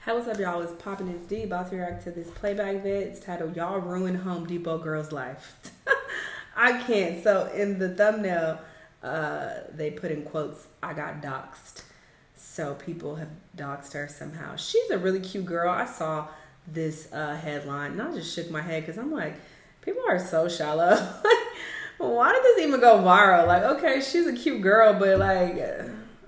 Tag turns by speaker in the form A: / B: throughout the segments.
A: Hey, what's up, y'all? It's Poppin' It's D. About to react to this playback vid. It's titled "Y'all Ruined Home Depot Girl's Life." I can't. So in the thumbnail, they put in quotes, "I got doxxed." So people have doxed her somehow. She's a really cute girl. I saw this headline and I just shook my head because I'm like, people are so shallow. Why did this even go viral? Like, okay, she's a cute girl, but like,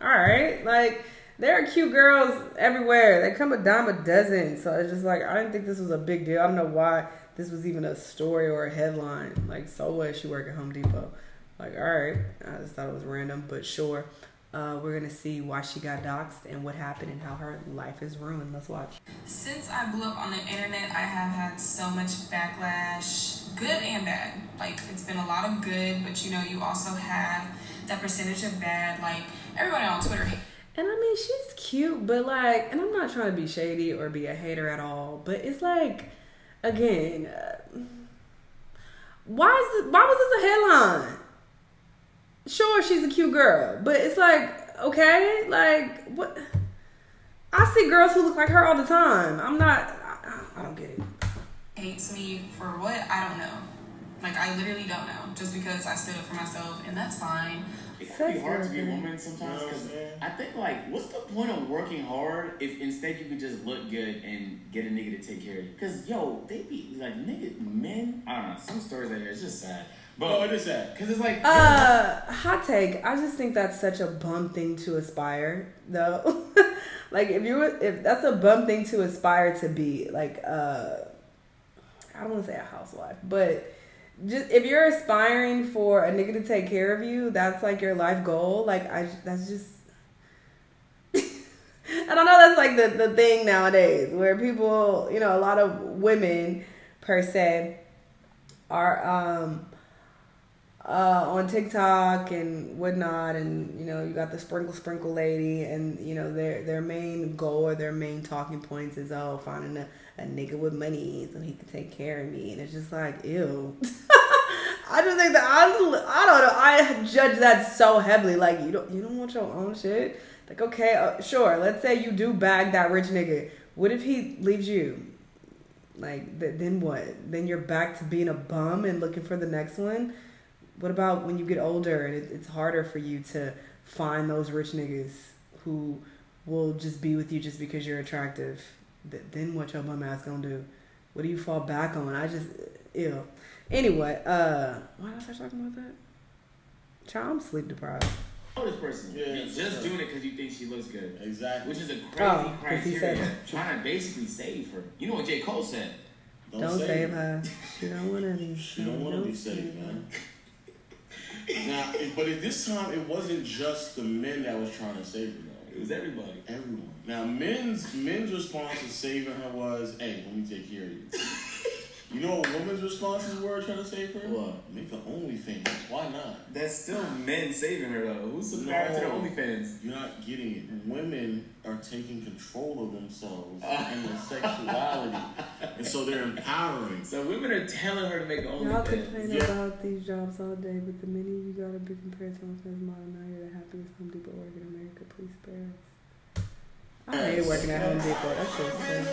A: all right, like. There are cute girls everywhere. They come a dime a dozen. So it's just like, I didn't think this was a big deal. I don't know why this was even a story or a headline. Like, so what? She work at Home Depot. Like, all right. I just thought it was random, but sure. We're going to see why she got doxxed and what happened and how her life is ruined. Let's watch.
B: Since I blew up on the internet, I have had so much backlash, good and bad. Like, it's been a lot of good, but you know, you also have that percentage of bad. Like, everybody on Twitter.
A: And I mean, she's cute, but like, and I'm not trying to be shady or be a hater at all, but it's like, again, why was this a headline? Sure, she's a cute girl, but it's like, okay, like, what? I see girls who look like her all the time. I don't get it.
B: Hates me for what? I don't know. Like, I literally don't know. Just because I stood up for myself, and that's fine.
C: It can be hard to be a woman sometimes because I think, like, what's the point of working hard if instead you could just look good and get a nigga to take care of you? Because, yo, they be, like, men, I don't know, some stories out here, it's just sad. But
D: oh, it is sad.
C: Because it's like...
A: hot take, I just think that's such a bum thing to aspire, though. Like, if that's a bum thing to aspire to be, like, I don't want to say a housewife, but... Just if you're aspiring for a nigga to take care of you, that's like your life goal. Like that's just I don't know, that's like the thing nowadays where people, you know, a lot of women per se are on TikTok and whatnot, and you know, you got the sprinkle lady, and you know, their main goal or their main talking points is finding a nigga with money so he can take care of me, and it's just like, ew. I just think that I don't know. I judge that so heavily. Like, you don't want your own shit. Like, okay, sure. Let's say you do bag that rich nigga. What if he leaves you? Like, then what? Then you're back to being a bum and looking for the next one. What about when you get older and it's harder for you to find those rich niggas who will just be with you just because you're attractive? Then what your bum ass gonna do? What do you fall back on? Ew. Anyway, why was I talking about that? Child, I'm sleep deprived.
C: This person, you're just doing it because you think she looks good.
D: Exactly.
C: Which is a crazy criteria. Trying to basically save her. You know what J. Cole said?
A: Don't save her. She don't want to be.
D: She don't want to be saved, man. Now, but at this time, it wasn't just the men that was trying to save her.
C: It was everybody.
D: Everyone. Now, men's response to saving her was, "Hey, let me take care of you." You know what women's responses were trying to save her?
C: What?
D: Make the OnlyFans. Why not?
C: That's still men saving her, though. Who's subscribed to the OnlyFans?
D: You're not getting it. Women are taking control of themselves and their sexuality. And so they're empowering.
C: So women are telling her to make the OnlyFans.
A: Y'all complain about these jobs all day, but the minute you gotta be compared to someone's model, now you're the happiest Home Depot worker in America. Please spare us. I hate working at Home Depot. That's so sad.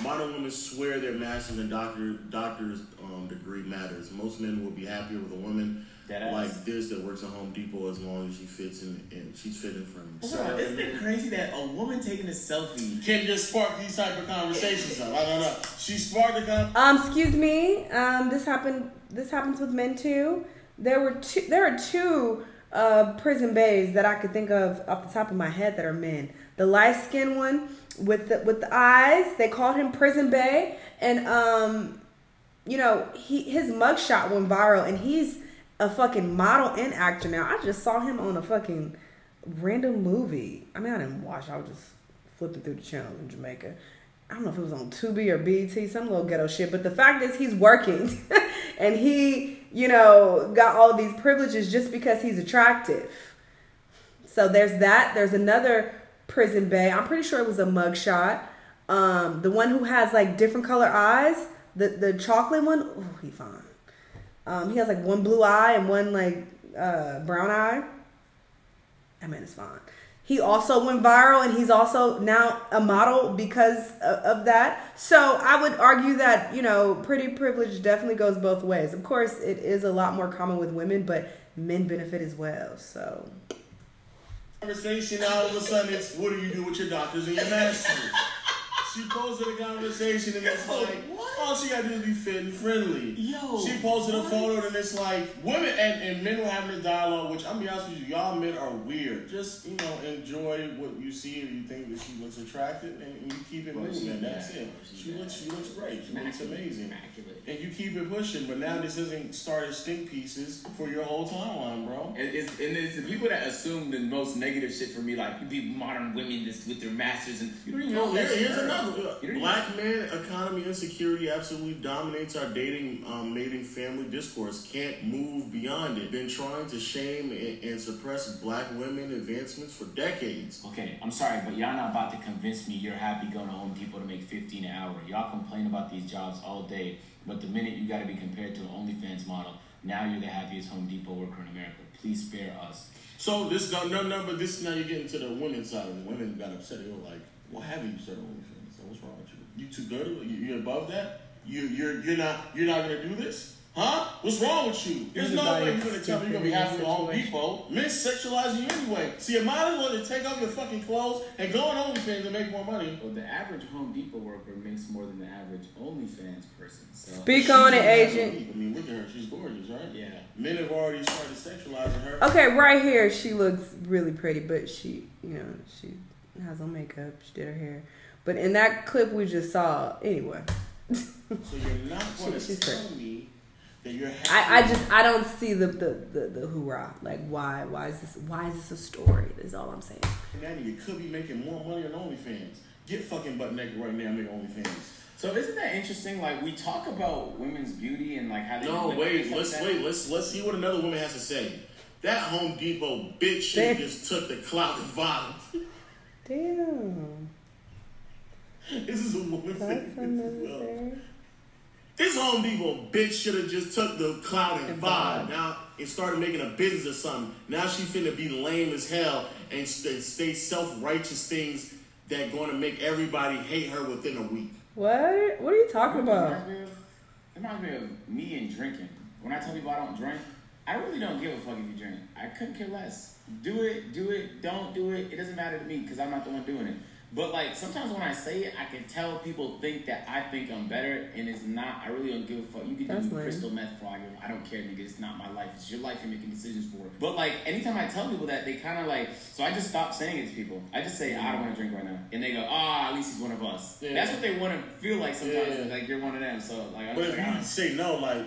D: Modern women swear their master's and doctor's degree matters. Most men will be happier with a woman like this that works at Home Depot as long as she fits in and she's fitting for him.
C: So isn't it crazy that a woman taking a selfie
D: can just spark these type of conversations up? I don't know. She sparked the
A: excuse me. This happens with men too. There are two prison bays that I could think of off the top of my head that are men. The light skinned one with the eyes, they called him Prison Bay, and you know, his mugshot went viral, and he's a fucking model and actor now. I just saw him on a fucking random movie. I mean, I didn't watch. I was just flipping through the channels in Jamaica. I don't know if it was on Tubi or BT, some little ghetto shit. But the fact is, he's working, and he, you know, got all these privileges just because he's attractive. So there's that. There's another Prison Bay. I'm pretty sure it was a mugshot. The one who has like different color eyes, the chocolate one. Oh, he fine. He has like one blue eye and one like brown eye. That man is fine. He also went viral, and he's also now a model because of that. So I would argue that, pretty privilege definitely goes both ways. Of course, it is a lot more common with women, but men benefit as well. So
D: conversation, all of a sudden it's, what do you do with your doctors and your masters? She posted a conversation and it's like, all she gotta do is be fit and friendly. She posted a photo and it's like, women and men were having this dialogue, which I'm be honest with you, y'all men are weird. Just, enjoy what you see and you think that she looks attractive and you keep it moving. That's it. She looks great. She looks amazing. And you keep it pushing, but now this isn't started stink pieces for your whole timeline, bro.
C: And it's the people that assume the most negative shit for me, like the modern women with their masters, and you don't even know.
D: Here's another. Black man economy insecurity absolutely dominates our dating, mating, family discourse. Can't move beyond it. Been trying to shame and suppress black women advancements for decades.
C: Okay, I'm sorry, but y'all not about to convince me you're happy going to Home Depot to make $15 an hour. Y'all complain about these jobs all day, but the minute you got to be compared to an OnlyFans model, now you're the happiest Home Depot worker in America. Please spare us.
D: So this but this now you're getting to the women's side. The women got upset. They were like, "Why haven't you started OnlyFans? What's wrong with you? You too good? You're above that? You're not gonna do this? Huh? What's wrong with you? There's no way you're gonna tell me you're gonna be happy with Home Depot. Men sexualize you anyway. So you might as well just take off your fucking clothes and go on OnlyFans and make more money."
C: Well, the average Home Depot worker makes more than the average OnlyFans person. So.
A: Speak on it, agent.
D: I mean, look at her. She's gorgeous, right?
C: Yeah.
D: Men have already started sexualizing her.
A: Okay, right here she looks really pretty, but she has on makeup. She did her hair. But in that clip we just saw, anyway.
D: So you're not going to tell me that you're
A: happy. I don't see the hoorah. Like why is this a story? That's all I'm saying.
D: Daddy, you could be making more money on OnlyFans. Get fucking butt naked right now and make OnlyFans.
C: So isn't that interesting? Like we talk about women's beauty and like how they.
D: No, wait. Let's see what another woman has to say. That Home Depot bitch shit just took the clout and violence.
A: Damn.
D: This is a woman saying this as well. This Home Depot bitch should have just took the clout and vibe now and started making a business or something. Now she finna be lame as hell and say self-righteous things that going to make everybody hate her within a week.
A: What are you talking about?
C: It reminds me of me and drinking. When I tell people I don't drink, I really don't give a fuck if you drink. I couldn't care less. Do it, don't do it. It doesn't matter to me because I'm not the one doing it. But like sometimes when I say it, I can tell people think that I think I'm better, and it's not. I really don't give a fuck. You can do crystal meth for I don't care, nigga. It's not my life. It's your life. You're making decisions for it. But like anytime I tell people that, they kind of like. So I just stop saying it to people. I just say I don't want to drink right now, and they go, at least he's one of us. Yeah. That's what they want to feel like sometimes. Yeah. Like you're one of them. So like.
D: But if you say no, like,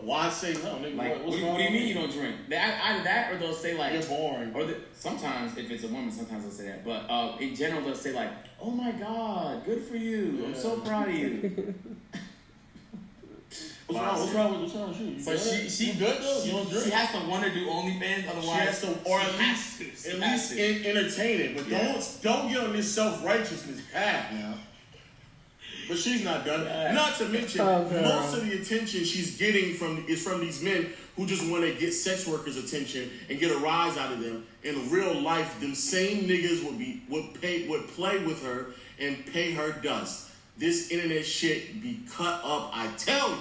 D: why say no, nigga?
C: Like, what do you mean you don't drink? Either that, or they'll say like
D: you're boring.
C: Or sometimes if it's a woman, sometimes they'll say that. But in general, they'll say like, "Oh my God, good for you! Yeah. I'm so proud of you."
D: What's wrong with you?
C: So she good though. You don't drink. She has to want to do OnlyFans, otherwise
D: she has to, or at least entertain it. But don't get on this self-righteousness path now. But she's not done. Not to mention, most of the attention she's getting is from these men who just want to get sex workers' attention and get a rise out of them. In real life, them same niggas would play with her and pay her dust. This internet shit be cut up, I tell you.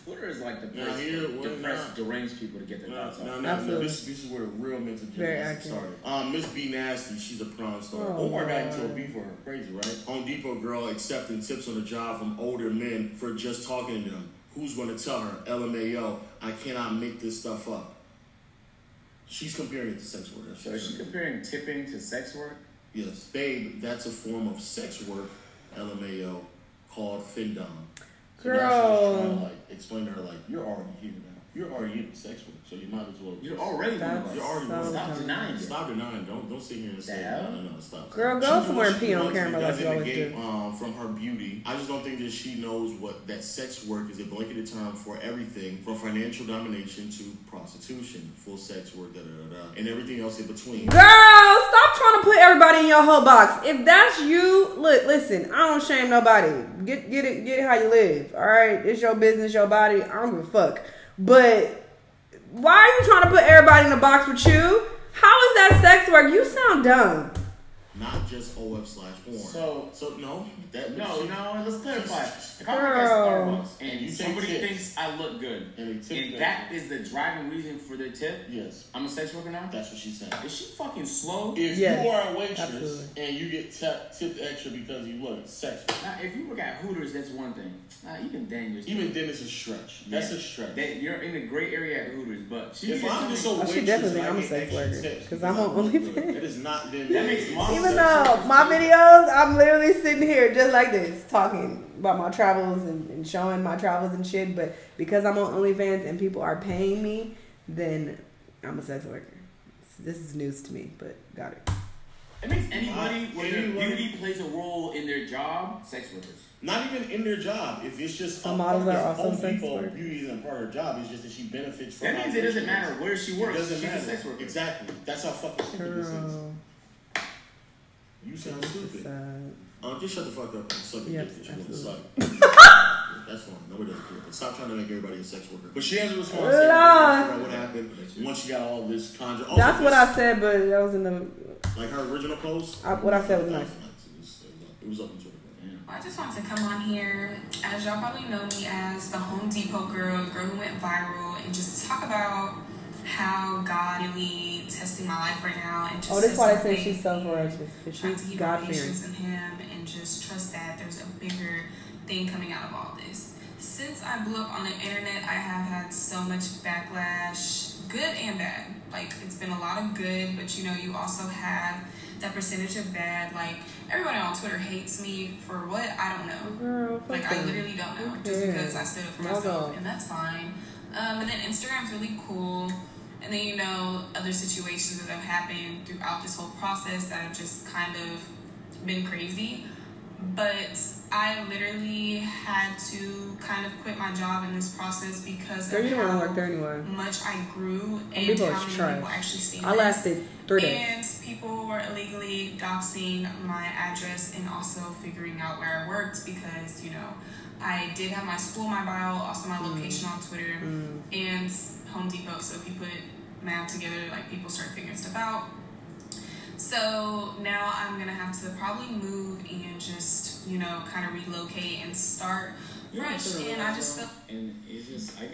C: Twitter is like the depressed, deranged people to get their thoughts off.
D: No. This is where the real mental gymnastics started. Miss B Nasty, she's a prom star. Omar got into a beef for her. Crazy, right? Home Depot girl accepting tips on the job from older men for just talking to them. Who's going to tell her? LMAO, I cannot make this stuff up. She's comparing it to sex work.
C: So is she comparing tipping to sex work?
D: Yes. Babe, that's a form of sex work, LMAO, called Findom. So
A: girl.
D: Now she's trying to explain to her, you're already here now. You're already in sex work, so you might as well.
C: You're already
D: Stop
C: denying it.
D: Stop denying. Don't sit here and say no. Stop.
A: Girl, go somewhere and pee on camera like you always do.
D: From her beauty, I just don't think that she knows that sex work is a blanketed term for everything from financial domination to prostitution, full sex work, and everything else in between.
A: Girl, stop trying to put everybody in your whole box. If that's you, listen, I don't shame nobody. Get it how you live. All right, it's your business, your body. I don't give a fuck. But Why are you trying to put everybody in a box with you? How is that sex work? You sound dumb.
D: Not just OF/porn. So no,
C: let's clarify. If I work at Starbucks and somebody thinks I look good, and that is the driving reason for their tip,
D: yes,
C: I'm a sex worker now.
D: That's what she said.
C: Is she fucking slow?
D: If you are a waitress and you get tipped extra because you look sexy.
C: Now, if you work at Hooters, that's one thing. Even then,
D: it's a stretch. That's a stretch.
C: You're in a gray area at Hooters, but
A: she definitely I'm a sex worker because I'm on OnlyFans.
D: It is not them.
C: That makes
A: even though my videos, I'm literally sitting here just like this, talking about my travels and showing my travels and shit. But because I'm on OnlyFans and people are paying me, then I'm a sex worker. This is news to me, but got it.
C: It makes anybody where their beauty plays a role in their job, sex workers.
D: Not even in their job. If it's just
A: some models are also sex workers.
D: Beauty isn't part of her job. It's just that she benefits from.
C: That means it doesn't matter where she works.
D: It doesn't matter.
C: A sex worker.
D: Exactly. That's how fucking stupid this is. You sound stupid. Just shut the fuck up and suck your dick that you want to suck. That's fine. Nobody doesn't care. But stop trying to make everybody a sex worker. But she has a responsibility about what happened once she got all this conjure.
A: That's what I said, but that was in the
D: like her original post.
A: What I said was nice.
D: It was up on Twitter.
B: I just wanted to come on here, as y'all probably know me as the Home Depot girl, the girl who went viral, and just talk about how God really testing my life right now. And just
A: this is why I say she's self-righteous, because she's God-fearing.
B: In Him and just trust that there's a bigger thing coming out of all this. Since I blew up on the internet, I have had so much backlash, good and bad. Like, it's been a lot of good, but you also have that percentage of bad. Like, everybody on Twitter hates me for what? I don't know.
A: Girl,
B: I literally don't know. Just because I stood up for myself, and that's fine. And then Instagram's really cool. And then, other situations that have happened throughout this whole process that have just kind of been crazy. But I literally had to kind of quit my job in this process because of how much I grew and how many people actually seen
A: I lasted 3 days.
B: And people were illegally doxing my address and also figuring out where I worked because, I did have my school, my bio, also my location on Twitter and Home Depot. So if you put math together, like, people start figuring stuff out. So now I'm gonna have to probably move and just, kind of relocate and start fresh. And I just feel.
C: And it's just, I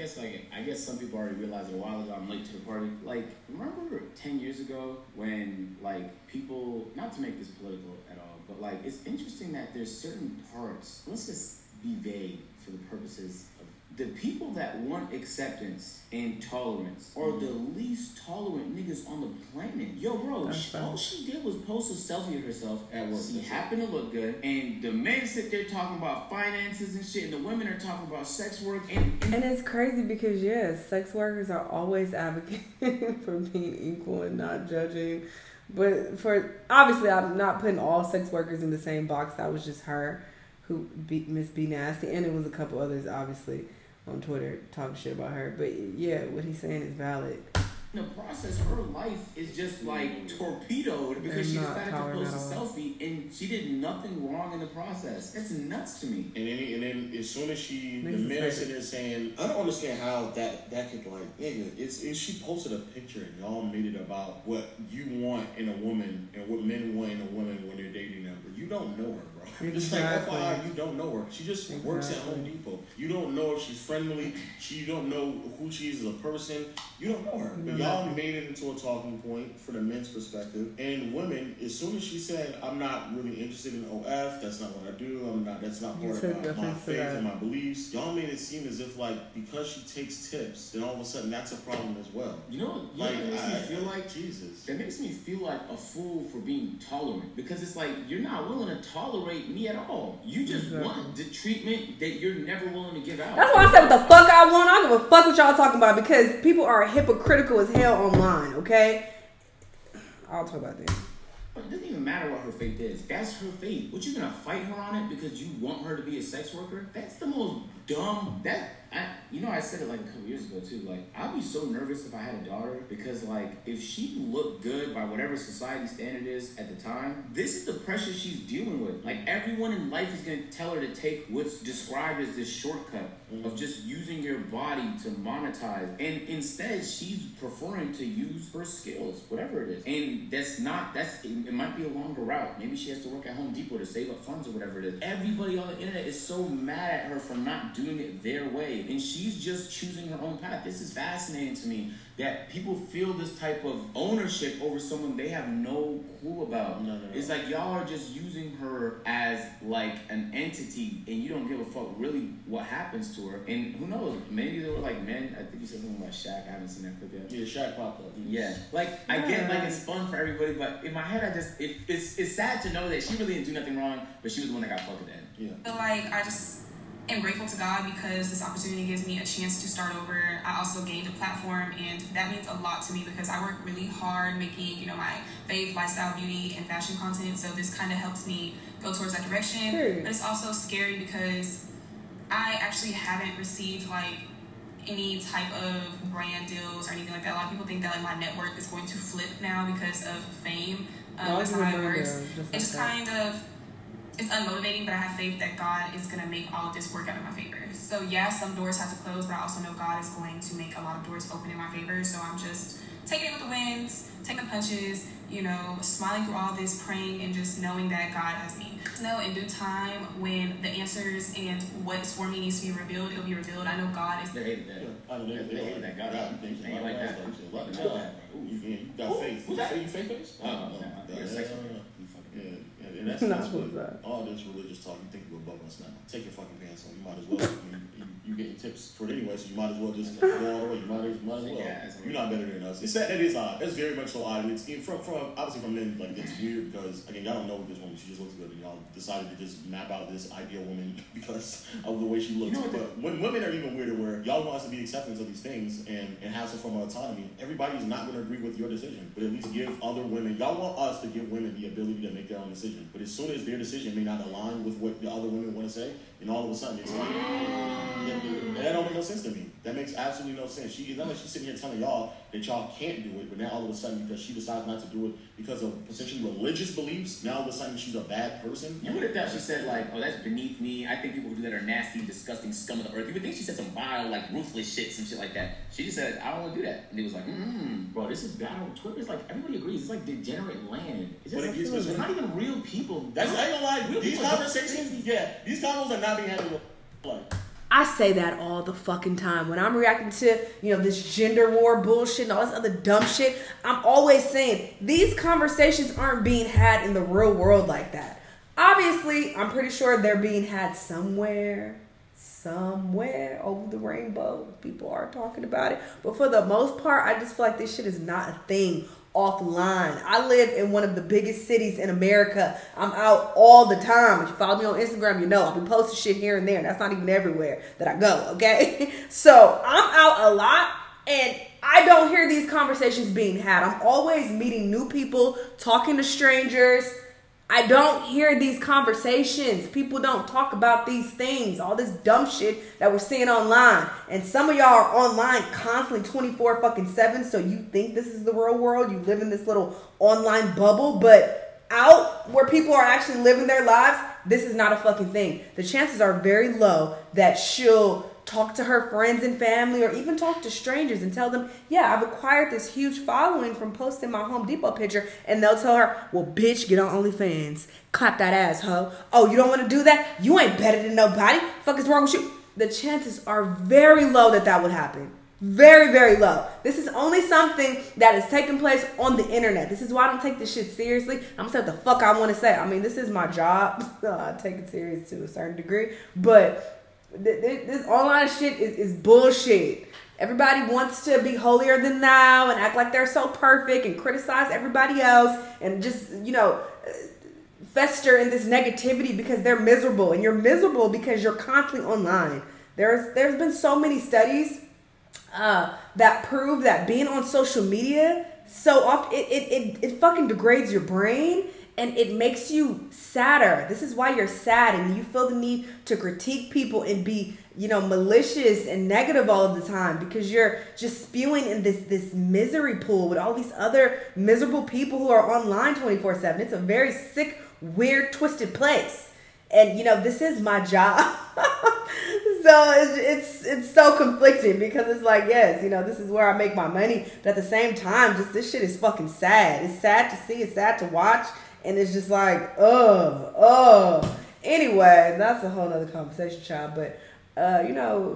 C: guess some people already realized a while ago I'm late to the party. Like, remember 10 years ago when, like, people, not to make this political at all, but, like, it's interesting that there's certain parts, let's just be vague for the purposes of the people that want acceptance and tolerance are the least tolerant niggas on the planet. Yo, bro, all she did was post a selfie of herself at work. She happened to look good, and the men sit there talking about finances and shit, and the women are talking about sex work. And
A: it's crazy because, sex workers are always advocating for being equal and not judging. But obviously, I'm not putting all sex workers in the same box. That was just her who beat Miss B Nasty, and it was a couple others, obviously, on Twitter talking shit about her. But what he's saying is valid.
C: In the process, her life is just like torpedoed because she decided to post a selfie and she did nothing wrong in the process. That's nuts to me.
D: And then as soon as the men are sitting there saying, I don't understand how that could, like, nigga, it's she posted a picture and y'all made it about what you want in a woman and what men want in a woman when they're dating them. But you don't know her, bro. Exactly. It's like, FYI, you don't know her. She just works at Home Depot. You don't know if she's friendly. You don't know who she is as a person. You don't know her. But y'all made it into a talking point for the men's perspective. And women, as soon as she said, I'm not really interested in OF, that's not what I do, that's not part of my faith and my beliefs, y'all made it seem as if, like, because she takes tips, then all of a sudden that's a problem as well.
C: That makes me feel like
D: Jesus.
C: That makes me feel like a fool for being tolerant. Because it's like, you're not willing to tolerate me at all. You just want the treatment that you're never willing to give out.
A: That's why I said what the fuck I want. I don't give a fuck what y'all talking about because people are hypocritical as hell online, okay? I'll talk about that.
C: But it doesn't even matter what her faith is. That's her faith. What, you gonna fight her on it because you want her to be a sex worker? That's the most dumb I said it like a couple years ago too. Like, I'd be so nervous if I had a daughter because, like, if she looked good by whatever society standard is at the time, this is the pressure she's dealing with. Like, everyone in life is gonna tell her to take what's described as this shortcut of just using your body to monetize, and instead she's preferring to use her skills, whatever it is. And it might be a longer route. Maybe she has to work at Home Depot to save up funds or whatever it is. Everybody on the internet is so mad at her for not doing it their way, and she's just choosing her own path. This is fascinating to me that people feel this type of ownership over someone they have no clue about. No. It's like y'all are just using her as like an entity, and you don't give a fuck really what happens to her. And who knows? Maybe they were like men. I think you said something about Shaq. I haven't seen that clip yet.
D: Yeah, Shaq popped up.
C: Yeah, like I get like it's fun for everybody, but in my head, it's sad to know that she really didn't do nothing wrong, but she was the one that got fucked at the end.
B: Yeah. I feel like I just am grateful to God because this opportunity gives me a chance to start over. I also gained a platform, and that means a lot to me because I work really hard making, my fave lifestyle, beauty, and fashion content. So this kind of helps me go towards that direction. But it's also scary because I actually haven't received like any type of brand deals or anything like that. A lot of people think that like my net worth is going to flip now because of fame. That's not how it works. It's just kind of, it's unmotivating, but I have faith that God is going to make all of this work out in my favor. So yeah, some doors have to close, but I also know God is going to make a lot of doors open in my favor. So I'm just taking it with the wins, taking the punches, smiling through all this, praying, and just knowing that God has me. Know in due time when the answers and what's for me needs to be revealed, it'll be revealed. I know God is.
C: They hated that. They hated that. God ain't like that.
D: You got faith.
C: Who's that?
D: You faith-based? Yeah. And that's what all this religious talk. You think you're above us now? Take your fucking pants on. You might as well. You getting tips for it anyway, so you might as well just go all the way. You might as well. You're not better than us. That is odd. That's very much so odd. It's from obviously from men. Like, it's weird because again, y'all don't know this woman. She just looks good, and y'all decided to just map out this ideal woman because of the way she looks. But when women are even weirder, where y'all want us to be acceptance of these things and have some form of autonomy, everybody's not going to agree with your decision. But at least give other women. Y'all want us to give women the ability to make their own decision. But as soon as their decision may not align with what the other women want to say, and all of a sudden it's like, that don't make no sense to me. That makes absolutely no sense. She's not like she's sitting here telling y'all that y'all can't do it, but now all of a sudden because she decides not to do it because of potentially religious beliefs, now all of a sudden she's a bad person.
C: You would have thought she said like, oh, that's beneath me. I think people who do that are nasty, disgusting scum of the earth. You would think she said some vile, like ruthless shit, some shit like that. She just said, I don't want to do that. And it was like, bro, this is bad on Twitter. It's like, everybody agrees. It's like degenerate land. It's just it's not even real people.
D: That's I ain't gonna lie. These conversations, these convos are not being had in like.
A: I say that all the fucking time. When I'm reacting to, this gender war bullshit and all this other dumb shit, I'm always saying these conversations aren't being had in the real world like that. Obviously, I'm pretty sure they're being had somewhere over the rainbow. People are talking about it. But for the most part, I just feel like this shit is not a thing offline. I live in one of the biggest cities in America. I'm out all the time. If you follow me on Instagram, I'll be posting shit here and there. And that's not even everywhere that I go, okay? So I'm out a lot and I don't hear these conversations being had. I'm always meeting new people, talking to strangers. I don't hear these conversations. People don't talk about these things, all this dumb shit that we're seeing online. And some of y'all are online constantly 24/7, so you think this is the real world. You live in this little online bubble, but out where people are actually living their lives, this is not a fucking thing. The chances are very low that she'll talk to her friends and family or even talk to strangers and tell them, yeah, I've acquired this huge following from posting my Home Depot picture, and they'll tell her, well, bitch, get on OnlyFans. Clap that ass, ho. Oh, you don't want to do that? You ain't better than nobody. Fuck is wrong with you? The chances are very low that would happen. Very, very low. This is only something that is taking place on the internet. This is why I don't take this shit seriously. I'm gonna say what the fuck I want to say. I mean, this is my job. I take it serious to a certain degree, but this online shit is bullshit. Everybody wants to be holier than thou and act like they're so perfect and criticize everybody else and just, fester in this negativity because they're miserable. And you're miserable because you're constantly online. There's been so many studies that prove that being on social media so often, it fucking degrades your brain and it makes you sadder. This is why you're sad, and you feel the need to critique people and be, malicious and negative all of the time, because you're just spewing in this misery pool with all these other miserable people who are online 24/7. It's a very sick, weird, twisted place. And this is my job. So it's so conflicting, because it's like, yes, this is where I make my money, but at the same time, just this shit is fucking sad. It's sad to see, it's sad to watch, and it's just like, Anyway, that's a whole nother conversation, child. But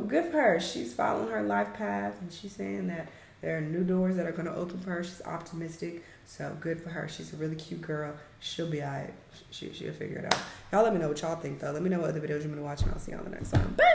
A: good for her. She's following her life path, and she's saying that there are new doors that are going to open for her. She's optimistic. So good for her. She's a really cute girl. She'll be all right. She'll figure it out. Y'all let me know what y'all think, though. Let me know what other videos you want to watch, and I'll see y'all on the next time. Bye.